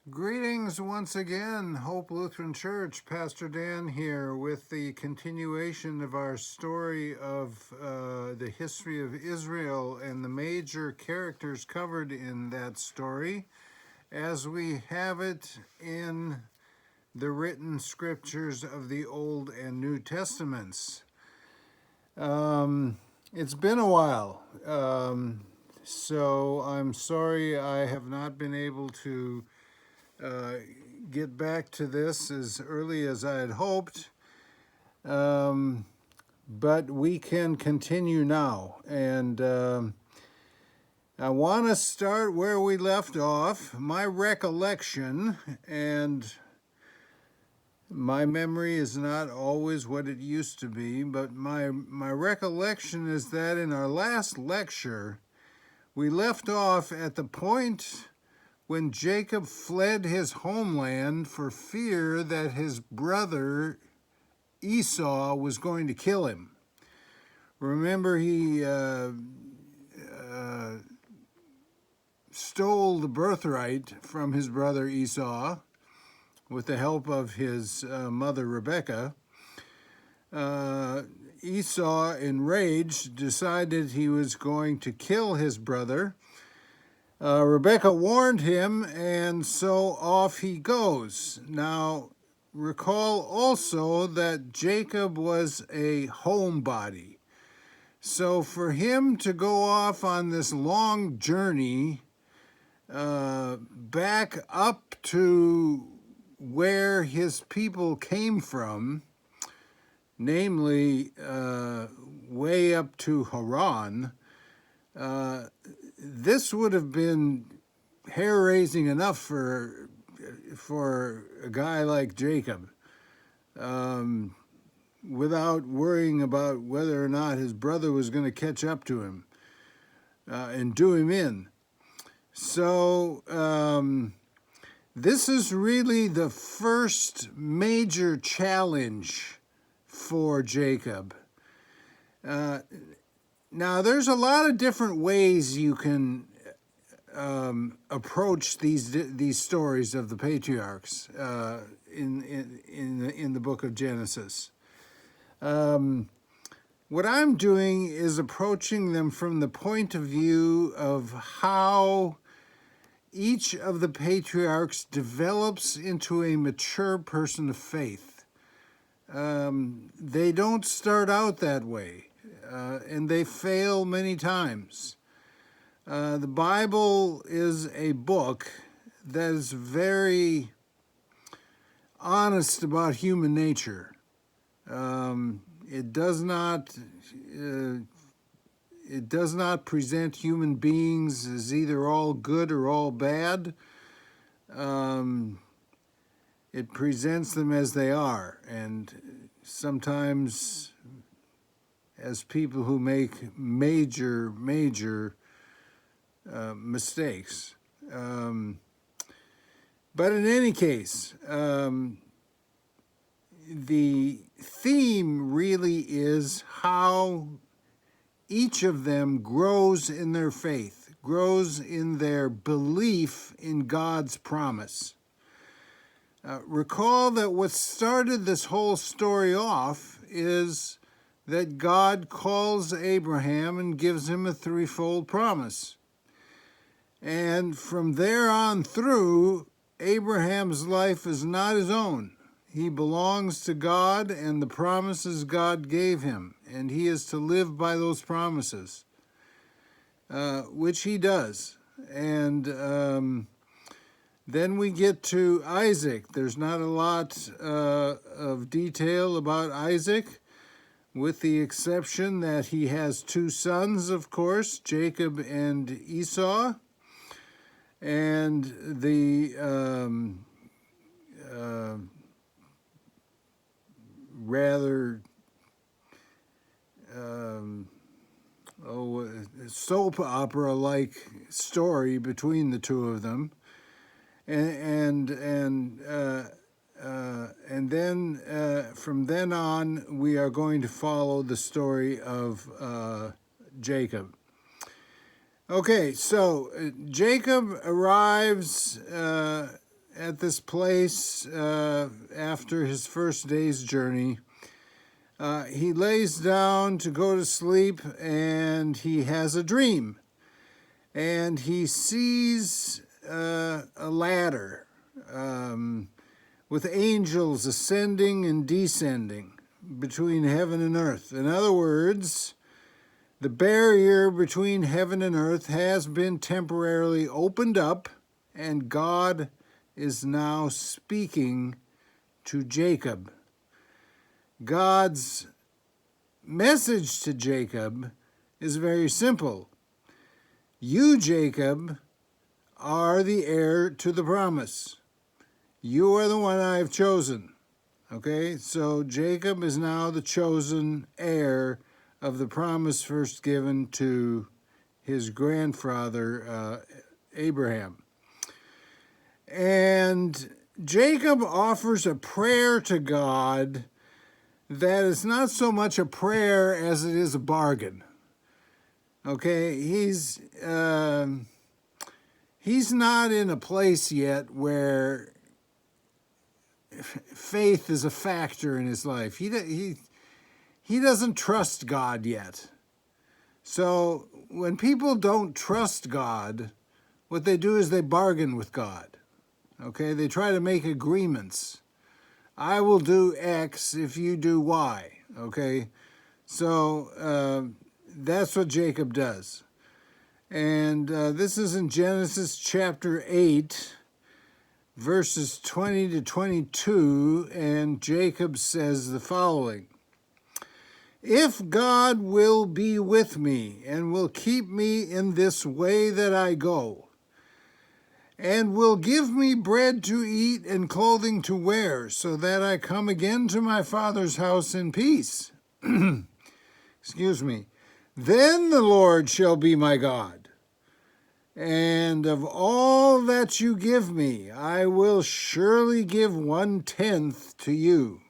Greetings once again, Hope Lutheran Church. Pastor Dan here with the continuation of our story of the history of Israel and the major characters covered in that story as we have it in the written scriptures of the Old and New Testaments. It's been a while, so I'm sorry I have not been able to get back to this as early as I had hoped, but we can continue now. And I want to start where we left off. My recollection, and my memory is not always what it used to be, but my recollection is that in our last lecture, we left off at the point when Jacob fled his homeland for fear that his brother Esau was going to kill him. Remember, he stole the birthright from his brother Esau with the help of his mother Rebekah. Esau, enraged, decided he was going to kill his brother. Rebekah warned him, and so off he goes. Now, recall also that Jacob was a homebody. So for him to go off on this long journey back up to where his people came from, namely way up to Haran, this would have been hair-raising enough for a guy like Jacob, without worrying about whether or not his brother was going to catch up to him and do him in. So this is really the first major challenge for Jacob. Now, there's a lot of different ways you can approach these stories of the patriarchs in the book of Genesis. What I'm doing is approaching them from the point of view of how each of the patriarchs develops into a mature person of faith. They don't start out that way. And they fail many times. The Bible is a book that is very honest about human nature. It does not present human beings as either all good or all bad. It presents them as they are, and sometimes as people who make major mistakes. But in any case, the theme really is how each of them grows in their faith, grows in their belief in God's promise. Recall that what started this whole story off is that God calls Abraham and gives him a threefold promise. And from there on through, Abraham's life is not his own. He belongs to God and the promises God gave him, and he is to live by those promises, which he does. And then we get to Isaac. There's not a lot of detail about Isaac, with the exception that he has two sons, of course, Jacob and Esau, and the rather soap opera-like story between the two of them, and then from then on, we are going to follow the story of Jacob. Okay, so Jacob arrives at this place after his first day's journey. He lays down to go to sleep, and he has a dream. And he sees a ladder with angels ascending and descending between heaven and earth. In other words, the barrier between heaven and earth has been temporarily opened up, and God is now speaking to Jacob. God's message to Jacob is very simple. You, Jacob, are the heir to the promise. You are the one I have chosen. Okay, so Jacob is now the chosen heir of the promise first given to his grandfather, Abraham. And Jacob offers a prayer to God that is not so much a prayer as it is a bargain. Okay, he's not in a place yet where faith is a factor in his life. He doesn't trust God yet. So when people don't trust God, what they do is they bargain with God. Okay, they try to make agreements. I will do X if you do Y. Okay, so that's what Jacob does. And this is in Genesis chapter 8, verses 20 to 22, and Jacob says the following. If God will be with me and will keep me in this way that I go, and will give me bread to eat and clothing to wear, so that I come again to my father's house in peace. Excuse me. Then the Lord shall be my God, and of all that you give me, I will surely give 1/10 to you.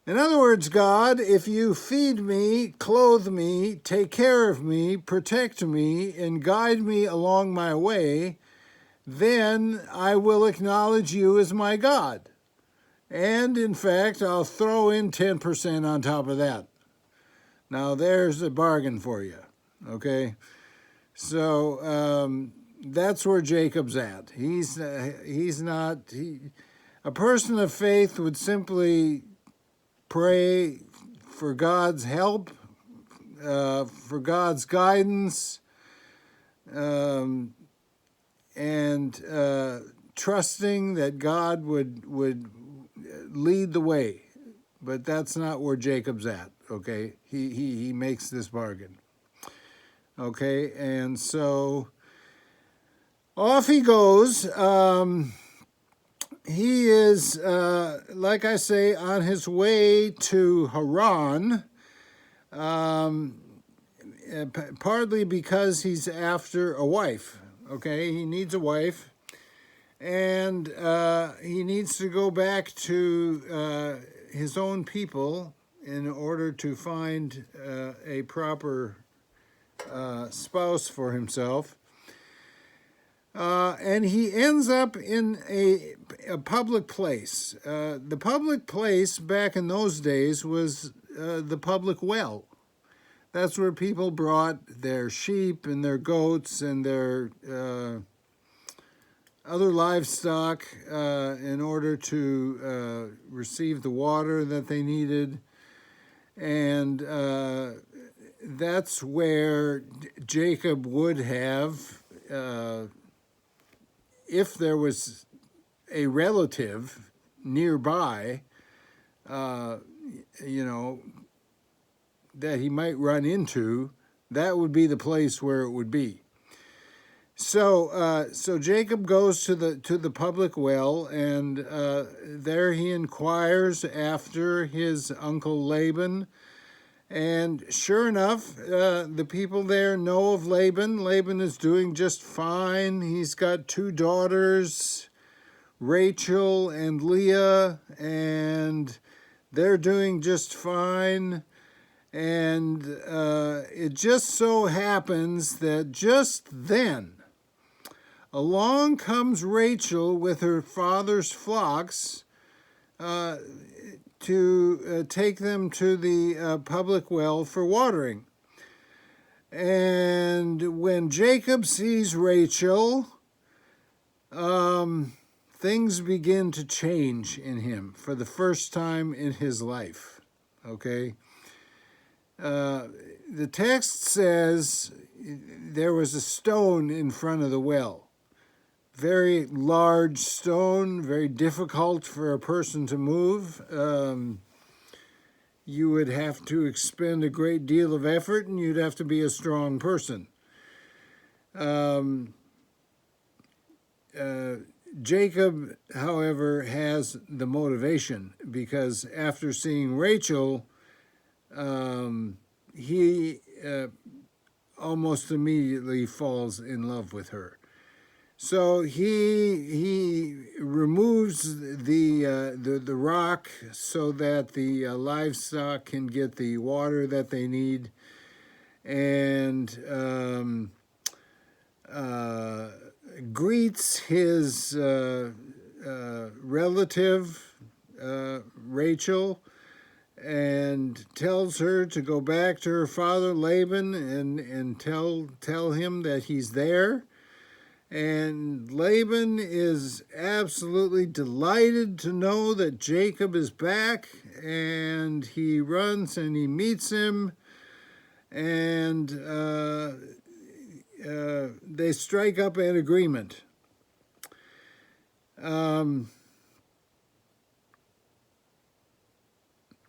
In other words, God, if you feed me, clothe me, take care of me, protect me, and guide me along my way, then I will acknowledge you as my God. And in fact, I'll throw in 10% on top of that. Now there's a bargain for you, okay? So that's where Jacob's at. A person of faith would simply pray for God's help, for God's guidance, and trusting that God would lead the way. But that's not where Jacob's at, okay? He makes this bargain. Okay, and so off he goes. He is, like I say, on his way to Haran, partly because he's after a wife. Okay, he needs a wife, and he needs to go back to his own people in order to find a proper spouse for himself. And he ends up in a public place. The public place back in those days was the public well. That's where people brought their sheep and their goats and their other livestock in order to receive the water that they needed. And that's where Jacob would have, if there was a relative nearby, that he might run into, that would be the place where it would be. So Jacob goes to the public well, and there he inquires after his uncle Laban. And sure enough, the people there know of Laban. Laban is doing just fine. He's got 2 daughters, Rachel and Leah, and they're doing just fine. And it just so happens that just then, along comes Rachel with her father's flocks to take them to the public well for watering. And when Jacob sees Rachel, things begin to change in him for the first time in his life. Okay? The text says there was a stone in front of the well. Very large stone, very difficult for a person to move. You would have to expend a great deal of effort, and you'd have to be a strong person. Jacob, however, has the motivation, because after seeing Rachel, he almost immediately falls in love with her. So he removes the rock so that the livestock can get the water that they need, and greets his relative Rachel, and tells her to go back to her father Laban and tell him that he's there. And Laban is absolutely delighted to know that Jacob is back, and he runs and he meets him, and they strike up an agreement.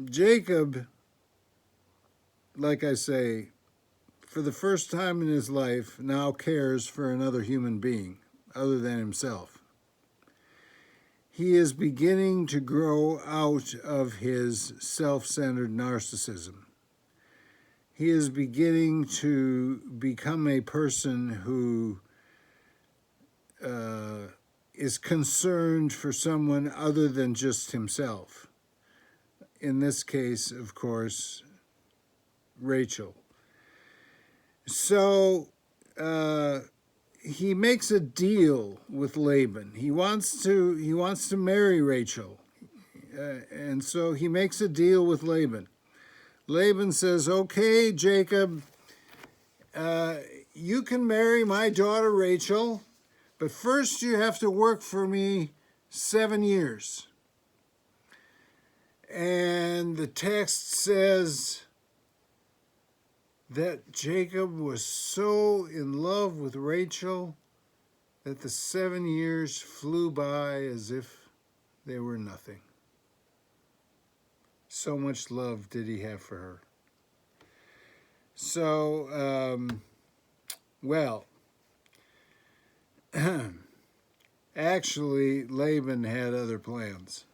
Jacob, like I say, for the first time in his life, now cares for another human being other than himself. He is beginning to grow out of his self-centered narcissism. He is beginning to become a person who is concerned for someone other than just himself. In this case, of course, Rachel. So he makes a deal with Laban. He wants to marry Rachel, and so he makes a deal with Laban. Laban says, "Okay, Jacob, you can marry my daughter Rachel, but first you have to work for me 7 years." And the text says that Jacob was so in love with Rachel that the 7 years flew by as if they were nothing. So much love did he have for her. So, well, actually, Laban had other plans.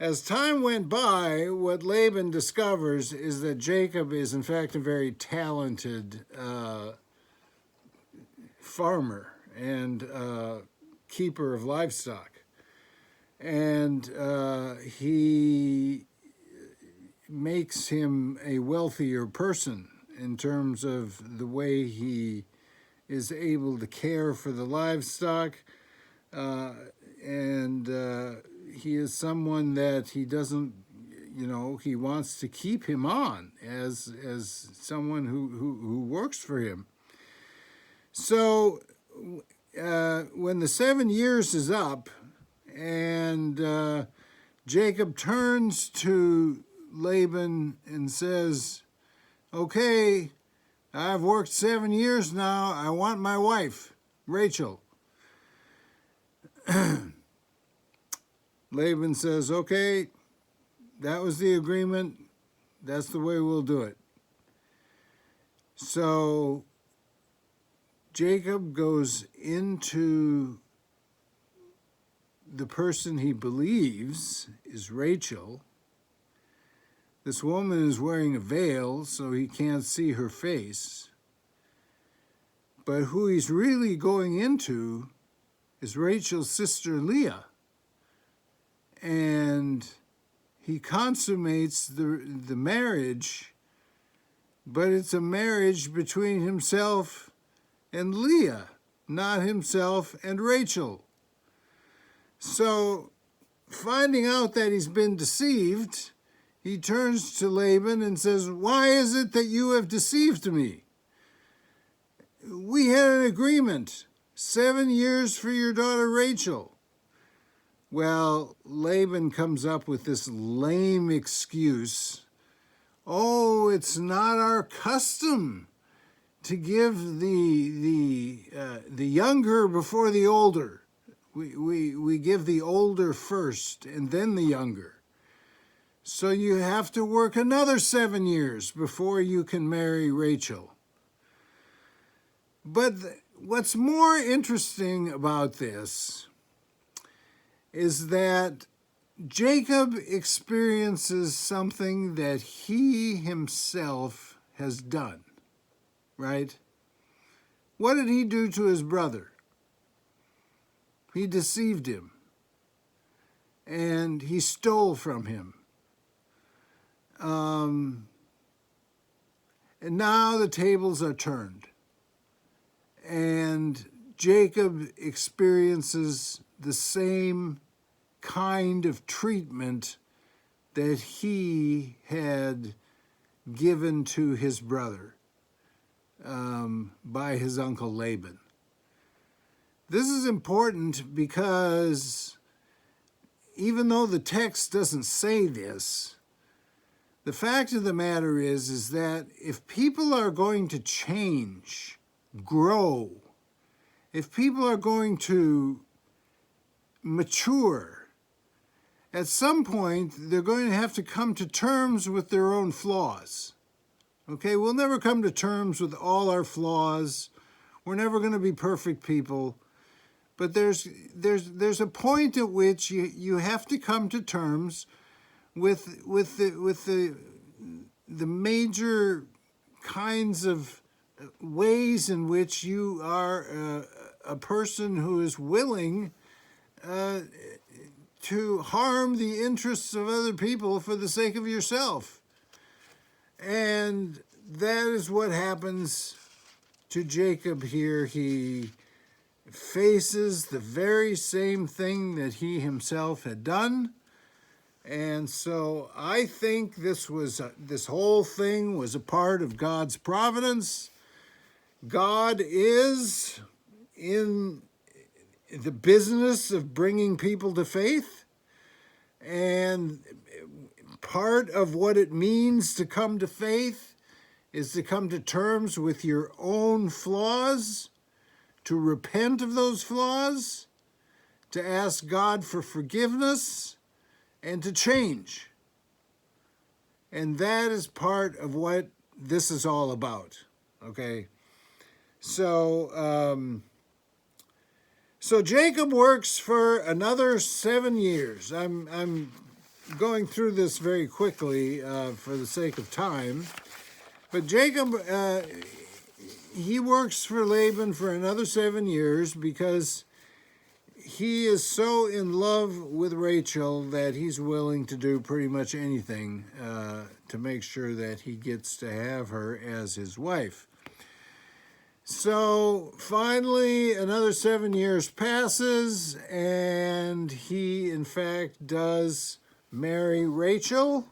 As time went by, what Laban discovers is that Jacob is in fact a very talented farmer and keeper of livestock. And he makes him a wealthier person in terms of the way he is able to care for the livestock, and he is someone that he doesn't, he wants to keep him on as someone who works for him. So when the 7 years is up, and Jacob turns to Laban and says, "Okay, I've worked 7 years now. I want my wife, Rachel." Laban says, "Okay, that was the agreement. That's the way we'll do it." So Jacob goes into the person he believes is Rachel. This woman is wearing a veil, so he can't see her face. But who he's really going into is Rachel's sister Leah. And he consummates the marriage, but it's a marriage between himself and Leah, not himself and Rachel. So, finding out that he's been deceived, he turns to Laban and says, "Why is it that you have deceived me? We had an agreement, 7 years for your daughter Rachel." Well, Laban comes up with this lame excuse. "Oh, it's not our custom to give the younger before the older. We give the older first and then the younger. So you have to work another 7 years before you can marry Rachel." But what's more interesting about this is that Jacob experiences something that he himself has done, right? What did he do to his brother? He deceived him, and he stole from him. And now the tables are turned, and Jacob experiences the same kind of treatment that he had given to his brother by his uncle Laban. This is important because even though the text doesn't say this, the fact of the matter is that if people are going to change, grow, if people are going to mature, at some point they're going to have to come to terms with their own flaws. Okay, we'll never come to terms with all our flaws. We're never going to be perfect people. But there's a point at which you have to come to terms with the major kinds of ways in which you are a person who is willing to harm the interests of other people for the sake of yourself. And that is what happens to Jacob here. He faces the very same thing that he himself had done. And so I think this whole thing was a part of God's providence. God is in the business of bringing people to faith, and part of what it means to come to faith is to come to terms with your own flaws, to repent of those flaws, to ask God for forgiveness, and to change. And that is part of what this is all about, okay? So Jacob works for another 7 years. I'm going through this very quickly for the sake of time. But Jacob, he works for Laban for another 7 years because he is so in love with Rachel that he's willing to do pretty much anything to make sure that he gets to have her as his wife. So finally, another 7 years passes, and he, in fact, does marry Rachel.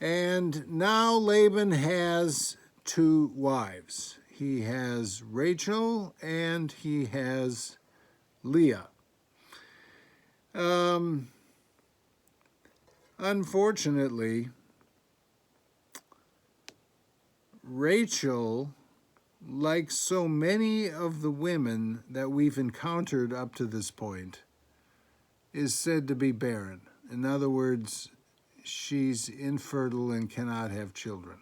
And now Laban has 2 wives. He has Rachel and he has Leah. Unfortunately, Rachel, like so many of the women that we've encountered up to this point, is said to be barren. In other words, she's infertile and cannot have children.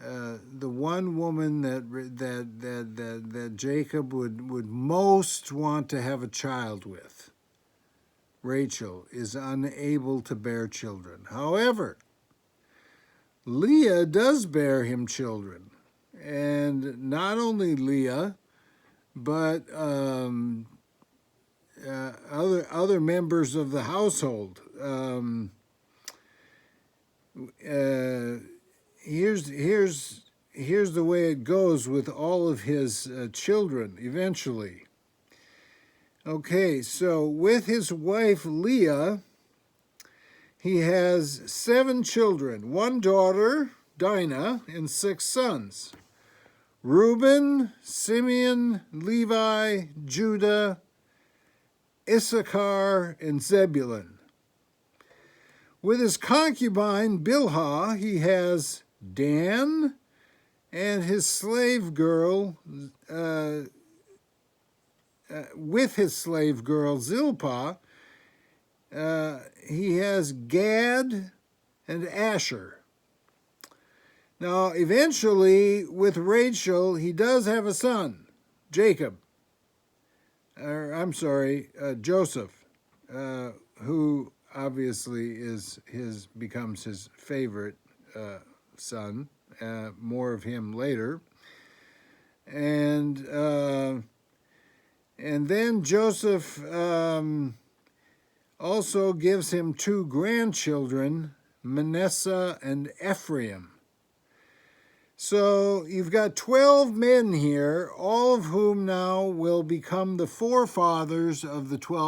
The one woman that Jacob would most want to have a child with, Rachel, is unable to bear children. However, Leah does bear him children. And not only Leah, but other members of the household. Here's here's the way it goes with all of his children eventually. Okay, so with his wife Leah, he has 7 children, 1 daughter, Dinah, and 6 sons. Reuben, Simeon, Levi, Judah, Issachar, and Zebulun. With his concubine Bilhah, he has Dan, and his slave girl, with his slave girl Zilpah, he has Gad and Asher. Now, eventually, with Rachel, he does have a son, Joseph, who obviously becomes his favorite son. More of him later. And then Joseph also gives him 2 grandchildren, Manasseh and Ephraim. So you've got 12 men here, all of whom now will become the forefathers of the 12